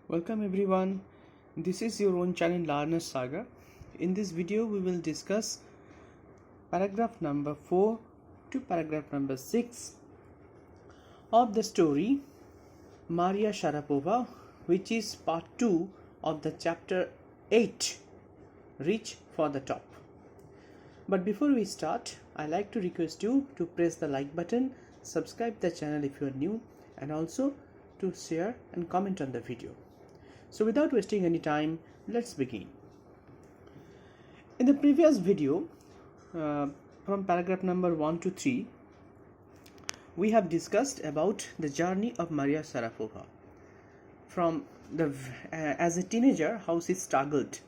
Welcome everyone. This is your own channel Learner's Saga. In this video we will discuss paragraph number 4 to paragraph number 6 of the story Maria Sharapova, which is part 2 of the chapter 8, Reach for the Top. But before we start, I like to request you to press the like button, subscribe the channel if you are new, and also to share and comment on the video. So without wasting any time, let's begin. In the previous video, from paragraph number 1 to 3, we have discussed about the journey of Maria Sharapova. From as a teenager, how she struggled,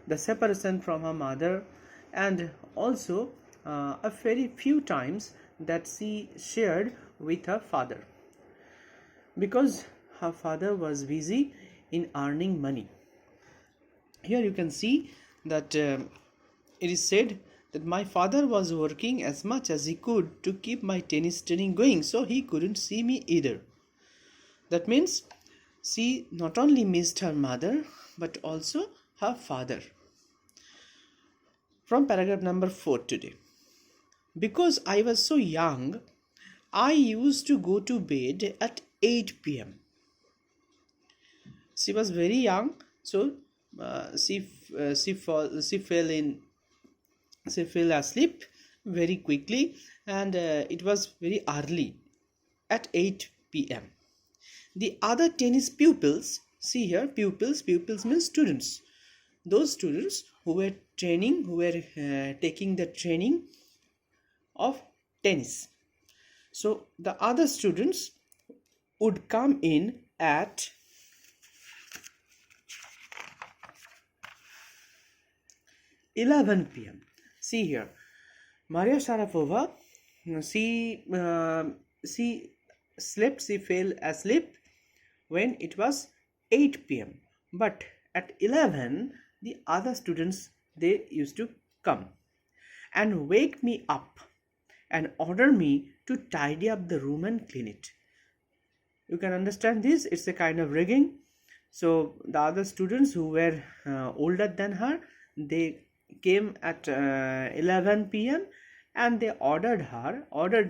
the separation from her mother, and also a very few times that she shared with her father, because her father was busy in earning money. Here you can see that it is said that my father was working as much as he could to keep my tennis training going, so he couldn't see me either. That means she not only missed her mother but also her father. From paragraph number 4 today. Because I was so young, I used to go to bed at 8 p.m. She was very young, so she fell asleep very quickly, and it was very early at 8 p.m. The other tennis pupils, see here, pupils means students. Those students who were taking the training of tennis. So the other students would come in at 11 p.m. See here, Maria Sharapova, she fell asleep when it was 8 p.m. But at 11, the other students, they used to come and wake me up and order me to tidy up the room and clean it. You can understand this, it's a kind of rigging. So the other students who were older than her, they came at 11 p.m. and they ordered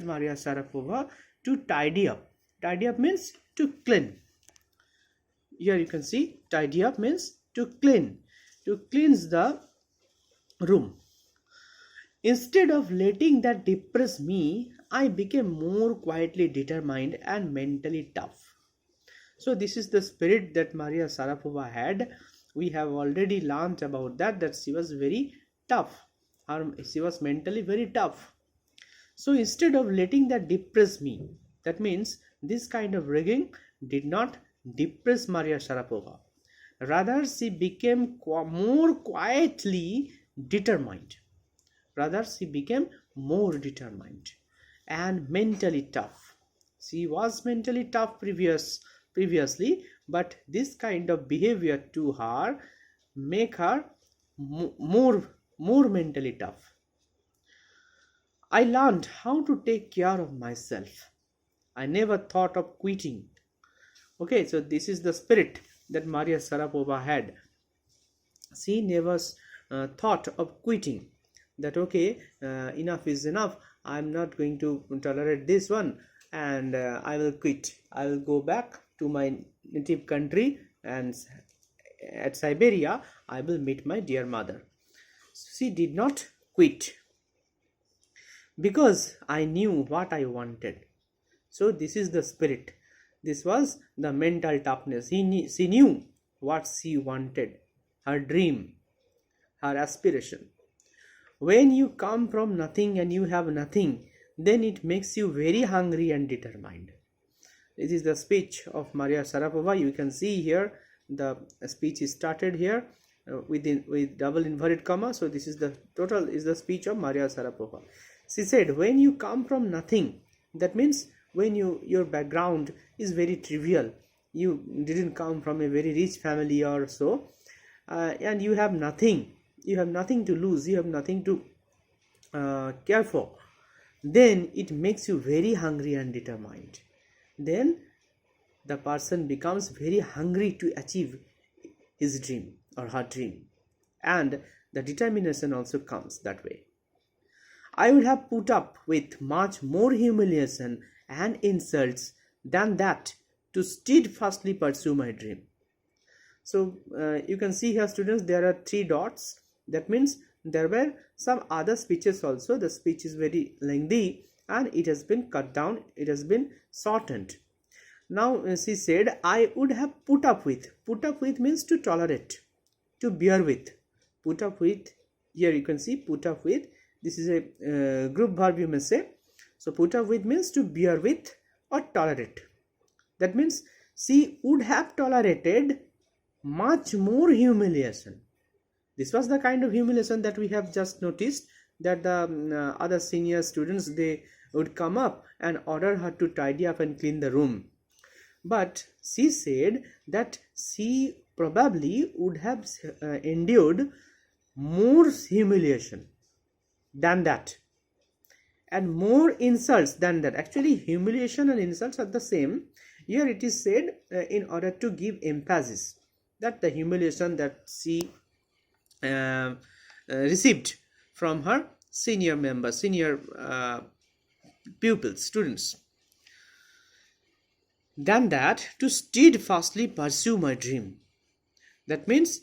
Maria Sharapova to tidy up. Tidy up means to clean. Here you can see, tidy up means to clean, to cleanse the room. Instead of letting that depress me, I became more quietly determined and mentally tough. So this is the spirit that Maria Sharapova had. We have already learned about that she was very tough. She was mentally very tough. So instead of letting that depress me, that means this kind of rigging did not depress Maria Sharapova. Rather, she became more quietly determined. And mentally tough. She was mentally tough previously, but this kind of behavior to her make her more mentally tough. I learned how to take care of myself. I never thought of quitting. Okay, so this is the spirit that Maria Sharapova had. She never thought of quitting. That okay, enough is enough. I'm not going to tolerate this one, and I will quit. I will go back to my native country, and at Siberia I will meet my dear mother. She did not quit because I knew what I wanted. So this is the spirit. This was the mental toughness. She knew what she wanted, her dream, her aspiration. When you come from nothing and you have nothing, then it makes you very hungry and determined. This is the speech of Maria Sharapova. You can see here the speech is started here with double inverted comma. So this is the total is the speech of Maria Sharapova. She said, when you come from nothing, that means when your background is very trivial, you didn't come from a very rich family or so, and you have nothing to lose, you have nothing to care for, then it makes you very hungry and determined. Then the person becomes very hungry to achieve his dream or her dream, and the determination also comes that way. I would have put up with much more humiliation and insults than that to steadfastly pursue my dream. So you can see here, students, there are 3 dots. That means there were some other speeches also. The speech is very lengthy and it has been cut down, it has been shortened. Now she said, I would have put up with. Put up with means to tolerate, to bear with. Put up with, here you can see put up with. This is a group verb, you may say. So put up with means to bear with or tolerate. That means she would have tolerated much more humiliation. This was the kind of humiliation that we have just noticed, that the other senior students, they would come up and order her to tidy up and clean the room. But she said that she probably would have endured more humiliation than that, and more insults than that. Actually, humiliation and insults are the same. Here it is said in order to give emphasis that the humiliation that she received from her senior members, senior pupils, students, than that to steadfastly pursue my dream. That means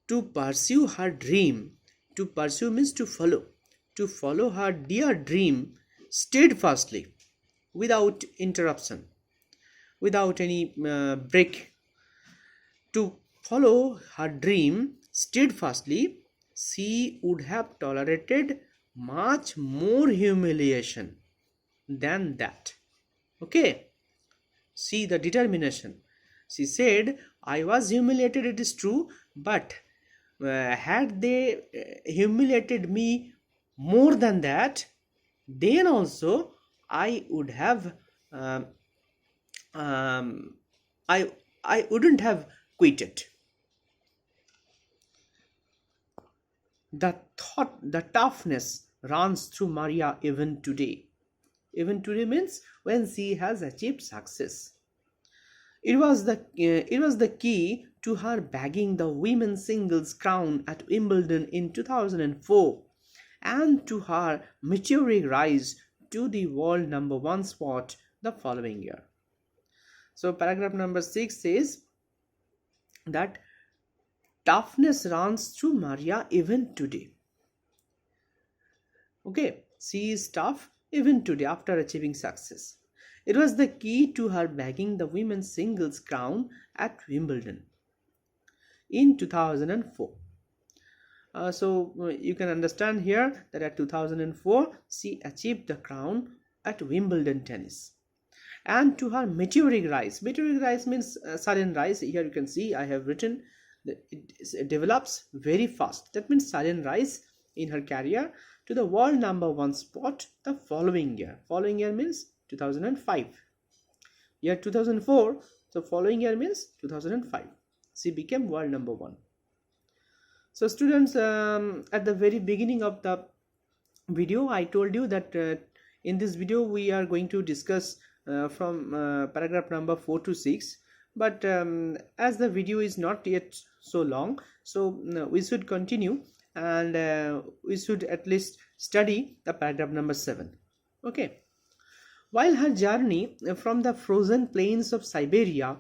to pursue her dream. To pursue means to follow her dear dream steadfastly, without interruption, without any break. To follow her dream steadfastly, she would have tolerated much more humiliation than that. Okay, see the determination. She said, I was humiliated, it is true, but had they humiliated me more than that, then also I would have I wouldn't have quitted. The toughness runs through Maria even today. Even today means when she has achieved success. It was the key to her bagging the women's singles crown at Wimbledon in 2004, and to her maturing rise to the world number 1 spot the following year. So paragraph number 6 says that toughness runs through Maria even today. Okay, she is tough even today after achieving success. It was the key to her bagging the women's singles crown at Wimbledon in 2004. So you can understand here that at 2004 she achieved the crown at Wimbledon tennis. And to her maturing rise. Maturing rise means sudden rise. Here you can see I have written that it develops very fast. That means sudden rise in her career to the world number 1 spot the following year. Following year means 2005. Year 2004. So following year means 2005. She became world number 1. So students, at the very beginning of the video, I told you that in this video we are going to discuss from paragraph number 4 to 6. But as the video is not yet so long, so we should continue, and we should at least study the paragraph number 7. Okay. While her journey from the frozen plains of Siberia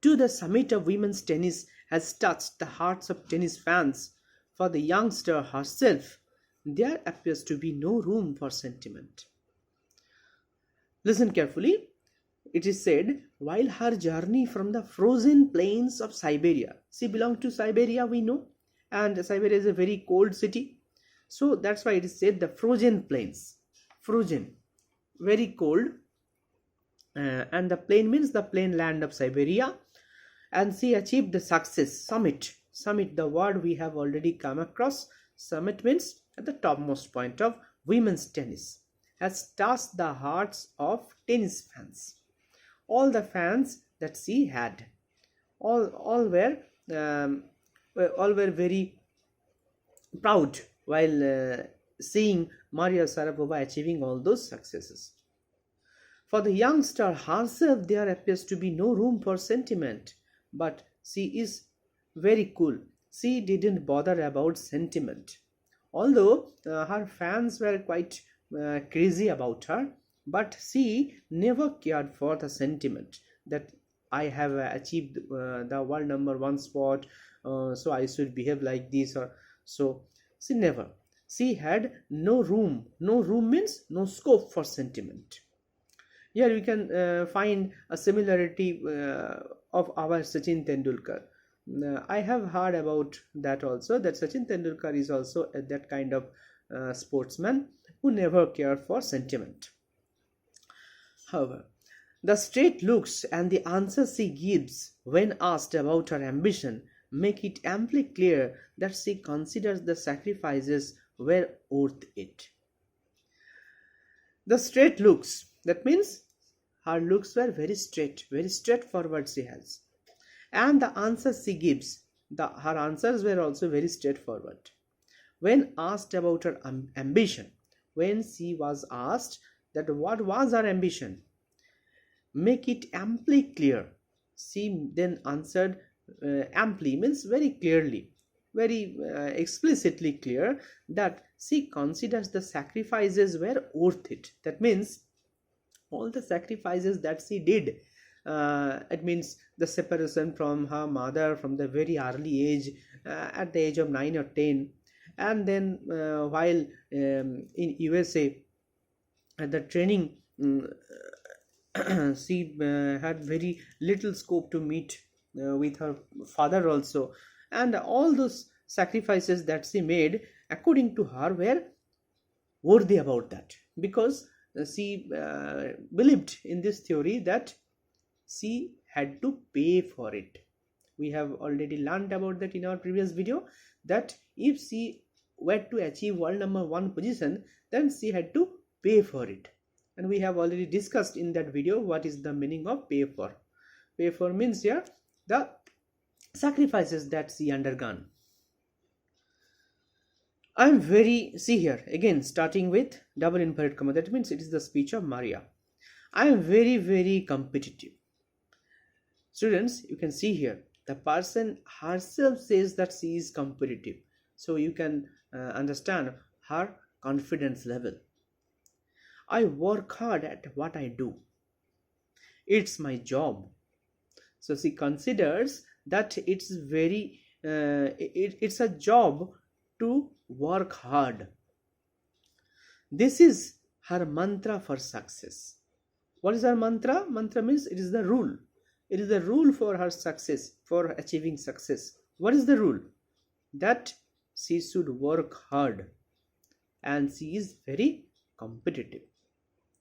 to the summit of women's tennis has touched the hearts of tennis fans, for the youngster herself, there appears to be no room for sentiment. Listen carefully. It is said, while her journey from the frozen plains of Siberia. She belonged to Siberia, we know, and Siberia is a very cold city. So that's why it is said the frozen plains. Frozen, very cold, and the plain means the plain land of Siberia. And she achieved the success. Summit, the word we have already come across. Summit means at the topmost point of women's tennis, has touched the hearts of tennis fans. All the fans that she had, all were very proud while seeing Maria Sharapova achieving all those successes. For the youngster herself, there appears to be no room for sentiment, but she is very cool. She didn't bother about sentiment. Although her fans were quite crazy about her, but she never cared for the sentiment that I have achieved the world number one spot, so I should behave like this or so. She never. She had no room. No room means no scope for sentiment. Here we can find a similarity of our Sachin Tendulkar. I have heard about that also, that Sachin Tendulkar is also that kind of sportsman who never cared for sentiment. However, the straight looks and the answers she gives when asked about her ambition make it amply clear that she considers the sacrifices were worth it. The straight looks, that means her looks were very straight, very straightforward she has. And the answers she gives, her answers were also very straightforward. When asked about her ambition, when she was asked that what was her ambition, make it amply clear. She then answered amply means very clearly, very explicitly clear that she considers the sacrifices were worth it. That means all the sacrifices that she did, it means the separation from her mother from the very early age, at the age of 9 or 10, and then while in USA at the training, she had very little scope to meet with her father also, and all those sacrifices that she made according to her were worthy about that, because she believed in this theory that she had to pay for it. We have already learned about that in our previous video, that if she were to achieve world number one position, then she had to pay for it. And we have already discussed in that video what is the meaning of pay for. Pay for means here the sacrifices that she undergone. I am very, see here again starting with double inverted comma, that means it is the speech of Maria. I am very competitive. Students, you can see here the person herself says that she is competitive, so you can understand her confidence level. I work hard at what I do. It's my job. So she considers that it's very it's a job to work hard. This is her mantra for success. What is her mantra? Mantra means it is the rule. It is the rule for her success, for achieving success. What is the rule? That she should work hard and she is very competitive.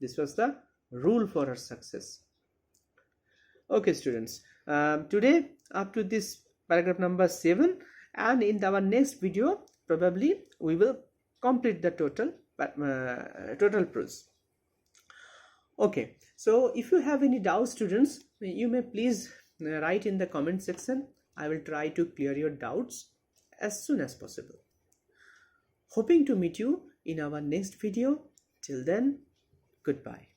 This was the rule for her success. Okay students, today up to this paragraph number 7, and in our next video probably we will complete the total prose. Okay, so if you have any doubts students, you may please write in the comment section. I will try to clear your doubts as soon as possible. Hoping to meet you in our next video. Till then, goodbye.